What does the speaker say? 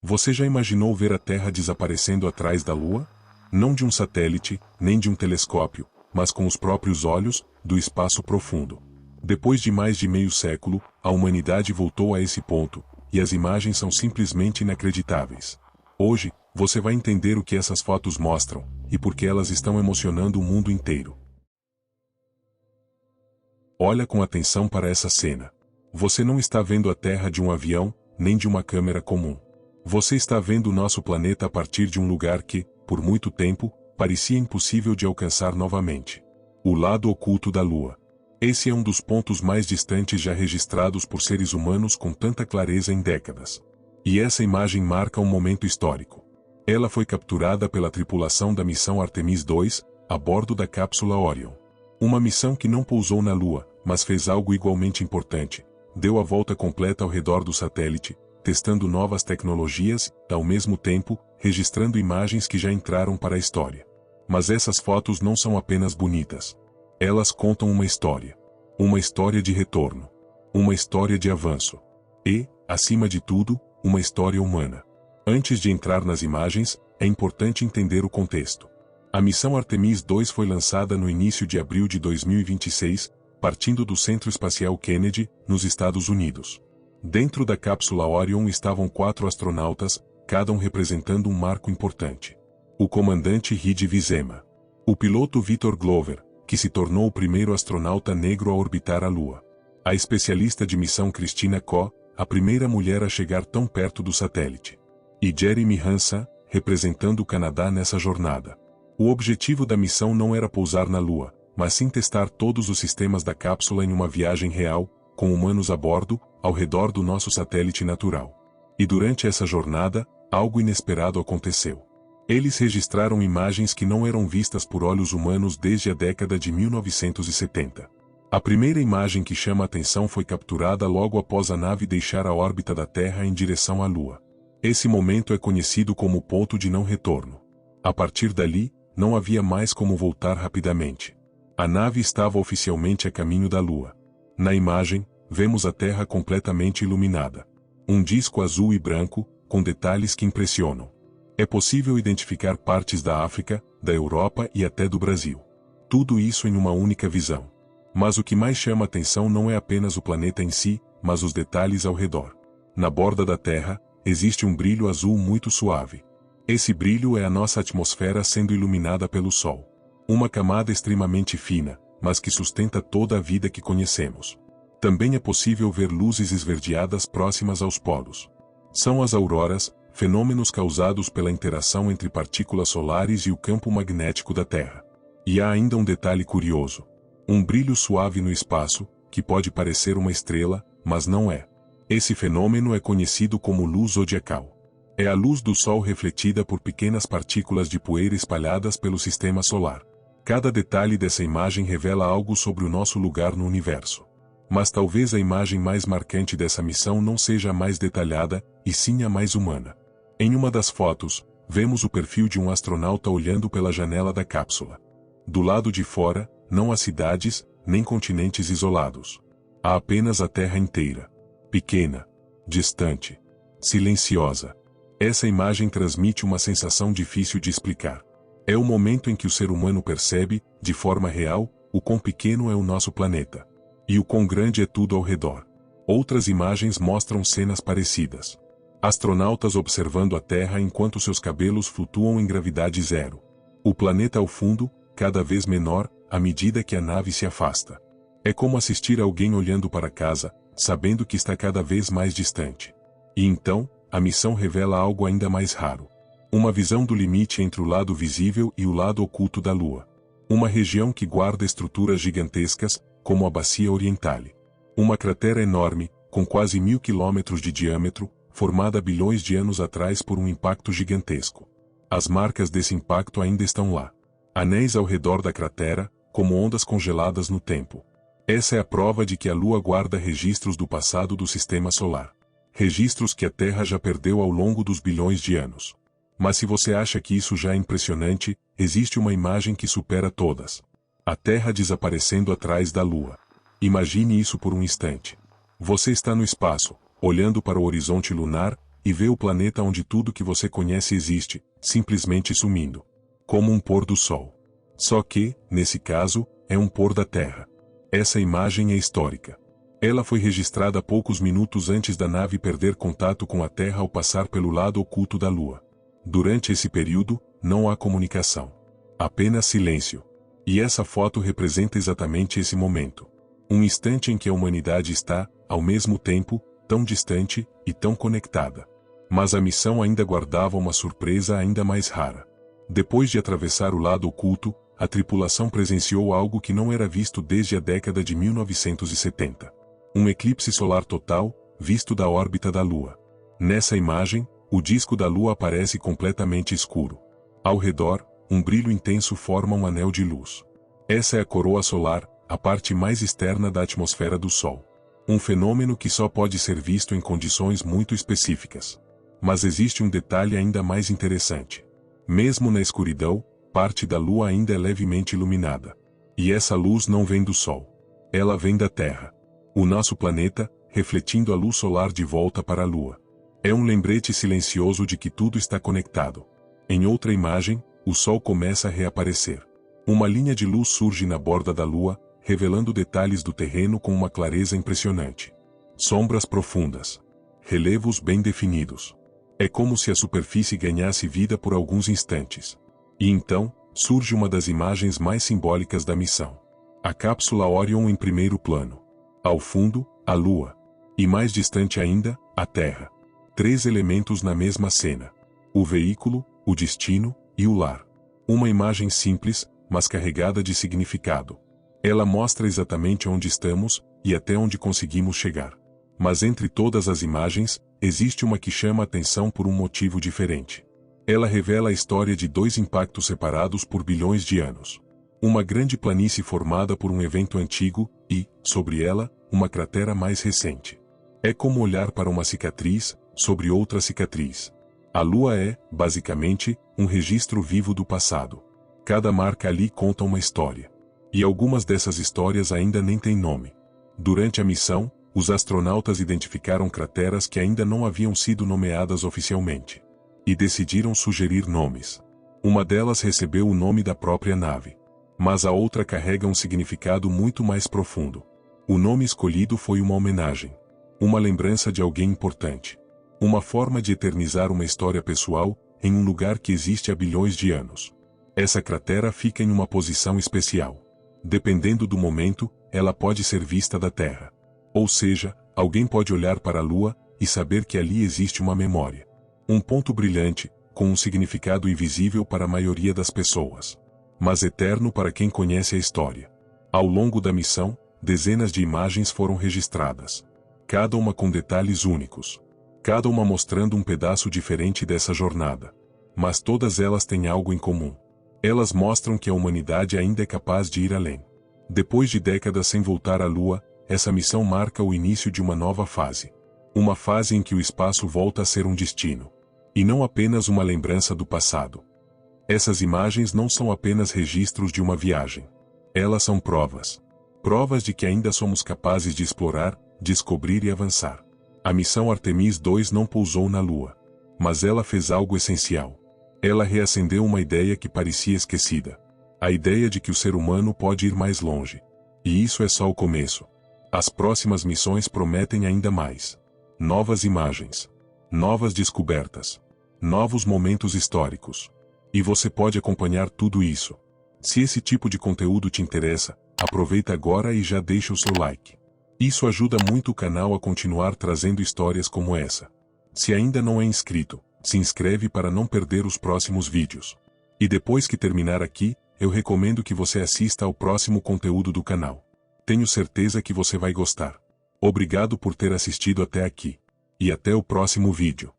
Você já imaginou ver a Terra desaparecendo atrás da Lua? Não de um satélite, nem de um telescópio, mas com os próprios olhos, do espaço profundo. Depois de mais de meio século, a humanidade voltou a esse ponto, e as imagens são simplesmente inacreditáveis. Hoje, você vai entender o que essas fotos mostram, e por que elas estão emocionando o mundo inteiro. Olha com atenção para essa cena. Você não está vendo a Terra de um avião, nem de uma câmera comum. Você está vendo o nosso planeta a partir de um lugar que, por muito tempo, parecia impossível de alcançar novamente. O lado oculto da Lua. Esse é um dos pontos mais distantes já registrados por seres humanos com tanta clareza em décadas. E essa imagem marca um momento histórico. Ela foi capturada pela tripulação da missão Artemis II, a bordo da cápsula Orion. Uma missão que não pousou na Lua, mas fez algo igualmente importante. Deu a volta completa ao redor do satélite, testando novas tecnologias, ao mesmo tempo, registrando imagens que já entraram para a história. Mas essas fotos não são apenas bonitas. Elas contam uma história. Uma história de retorno. Uma história de avanço. E, acima de tudo, uma história humana. Antes de entrar nas imagens, é importante entender o contexto. A missão Artemis II foi lançada no início de abril de 2026, partindo do Centro Espacial Kennedy, nos Estados Unidos. Dentro da cápsula Orion estavam 4 astronautas, cada um representando um marco importante. O comandante Reid Vizema. O piloto Victor Glover, que se tornou o primeiro astronauta negro a orbitar a Lua. A especialista de missão Christina Koch, a primeira mulher a chegar tão perto do satélite. E Jeremy Hansen, representando o Canadá nessa jornada. O objetivo da missão não era pousar na Lua, mas sim testar todos os sistemas da cápsula em uma viagem real, com humanos a bordo, ao redor do nosso satélite natural. E durante essa jornada, algo inesperado aconteceu. Eles registraram imagens que não eram vistas por olhos humanos desde a década de 1970. A primeira imagem que chama a atenção foi capturada logo após a nave deixar a órbita da Terra em direção à Lua. Esse momento é conhecido como ponto de não retorno. A partir dali, não havia mais como voltar rapidamente. A nave estava oficialmente a caminho da Lua. Na imagem, vemos a Terra completamente iluminada. Um disco azul e branco, com detalhes que impressionam. É possível identificar partes da África, da Europa e até do Brasil. Tudo isso em uma única visão. Mas o que mais chama atenção não é apenas o planeta em si, mas os detalhes ao redor. Na borda da Terra, existe um brilho azul muito suave. Esse brilho é a nossa atmosfera sendo iluminada pelo Sol. Uma camada extremamente fina, mas que sustenta toda a vida que conhecemos. Também é possível ver luzes esverdeadas próximas aos polos. São as auroras, fenômenos causados pela interação entre partículas solares e o campo magnético da Terra. E há ainda um detalhe curioso. Um brilho suave no espaço, que pode parecer uma estrela, mas não é. Esse fenômeno é conhecido como luz zodiacal. É a luz do Sol refletida por pequenas partículas de poeira espalhadas pelo sistema solar. Cada detalhe dessa imagem revela algo sobre o nosso lugar no universo. Mas talvez a imagem mais marcante dessa missão não seja a mais detalhada, e sim a mais humana. Em uma das fotos, vemos o perfil de um astronauta olhando pela janela da cápsula. Do lado de fora, não há cidades, nem continentes isolados. Há apenas a Terra inteira. Pequena, distante, silenciosa. Essa imagem transmite uma sensação difícil de explicar. É o momento em que o ser humano percebe, de forma real, o quão pequeno é o nosso planeta. E o quão grande é tudo ao redor. Outras imagens mostram cenas parecidas. Astronautas observando a Terra enquanto seus cabelos flutuam em gravidade zero. O planeta ao fundo, cada vez menor, à medida que a nave se afasta. É como assistir alguém olhando para casa, sabendo que está cada vez mais distante. E então, a missão revela algo ainda mais raro. Uma visão do limite entre o lado visível e o lado oculto da Lua. Uma região que guarda estruturas gigantescas, como a Bacia Orientale. Uma cratera enorme, com quase 1000 quilômetros de diâmetro, formada bilhões de anos atrás por um impacto gigantesco. As marcas desse impacto ainda estão lá. Anéis ao redor da cratera, como ondas congeladas no tempo. Essa é a prova de que a Lua guarda registros do passado do Sistema Solar. Registros que a Terra já perdeu ao longo dos bilhões de anos. Mas se você acha que isso já é impressionante, existe uma imagem que supera todas. A Terra desaparecendo atrás da Lua. Imagine isso por um instante. Você está no espaço, olhando para o horizonte lunar, e vê o planeta onde tudo que você conhece existe, simplesmente sumindo. Como um pôr do sol. Só que, nesse caso, é um pôr da Terra. Essa imagem é histórica. Ela foi registrada poucos minutos antes da nave perder contato com a Terra ao passar pelo lado oculto da Lua. Durante esse período, não há comunicação. Apenas silêncio. E essa foto representa exatamente esse momento. Um instante em que a humanidade está, ao mesmo tempo, tão distante e tão conectada. Mas a missão ainda guardava uma surpresa ainda mais rara. Depois de atravessar o lado oculto, a tripulação presenciou algo que não era visto desde a década de 1970. Um eclipse solar total, visto da órbita da Lua. Nessa imagem, o disco da Lua aparece completamente escuro. Ao redor, um brilho intenso forma um anel de luz. Essa é a coroa solar, a parte mais externa da atmosfera do Sol. Um fenômeno que só pode ser visto em condições muito específicas. Mas existe um detalhe ainda mais interessante. Mesmo na escuridão, parte da Lua ainda é levemente iluminada. E essa luz não vem do Sol. Ela vem da Terra. O nosso planeta, refletindo a luz solar de volta para a Lua. É um lembrete silencioso de que tudo está conectado. Em outra imagem, o Sol começa a reaparecer. Uma linha de luz surge na borda da Lua, revelando detalhes do terreno com uma clareza impressionante. Sombras profundas. Relevos bem definidos. É como se a superfície ganhasse vida por alguns instantes. E então, surge uma das imagens mais simbólicas da missão. A cápsula Orion em primeiro plano. Ao fundo, a Lua. E mais distante ainda, a Terra. 3 elementos na mesma cena. O veículo, o destino e o lar. Uma imagem simples, mas carregada de significado. Ela mostra exatamente onde estamos e até onde conseguimos chegar. Mas entre todas as imagens, existe uma que chama a atenção por um motivo diferente. Ela revela a história de 2 impactos separados por bilhões de anos. Uma grande planície formada por um evento antigo e, sobre ela, uma cratera mais recente. É como olhar para uma cicatriz, sobre outra cicatriz. A Lua é, basicamente, um registro vivo do passado. Cada marca ali conta uma história. E algumas dessas histórias ainda nem têm nome. Durante a missão, os astronautas identificaram crateras que ainda não haviam sido nomeadas oficialmente. E decidiram sugerir nomes. Uma delas recebeu o nome da própria nave. Mas a outra carrega um significado muito mais profundo. O nome escolhido foi uma homenagem. Uma lembrança de alguém importante. Uma forma de eternizar uma história pessoal, em um lugar que existe há bilhões de anos. Essa cratera fica em uma posição especial. Dependendo do momento, ela pode ser vista da Terra. Ou seja, alguém pode olhar para a Lua e saber que ali existe uma memória. Um ponto brilhante, com um significado invisível para a maioria das pessoas. Mas eterno para quem conhece a história. Ao longo da missão, dezenas de imagens foram registradas. Cada uma com detalhes únicos. Cada uma mostrando um pedaço diferente dessa jornada. Mas todas elas têm algo em comum. Elas mostram que a humanidade ainda é capaz de ir além. Depois de décadas sem voltar à Lua, essa missão marca o início de uma nova fase. Uma fase em que o espaço volta a ser um destino. E não apenas uma lembrança do passado. Essas imagens não são apenas registros de uma viagem. Elas são provas. Provas de que ainda somos capazes de explorar, descobrir e avançar. A missão Artemis II não pousou na Lua. Mas ela fez algo essencial. Ela reacendeu uma ideia que parecia esquecida. A ideia de que o ser humano pode ir mais longe. E isso é só o começo. As próximas missões prometem ainda mais. Novas imagens. Novas descobertas. Novos momentos históricos. E você pode acompanhar tudo isso. Se esse tipo de conteúdo te interessa, aproveita agora e já deixa o seu like. Isso ajuda muito o canal a continuar trazendo histórias como essa. Se ainda não é inscrito, se inscreve para não perder os próximos vídeos. E depois que terminar aqui, eu recomendo que você assista ao próximo conteúdo do canal. Tenho certeza que você vai gostar. Obrigado por ter assistido até aqui. E até o próximo vídeo.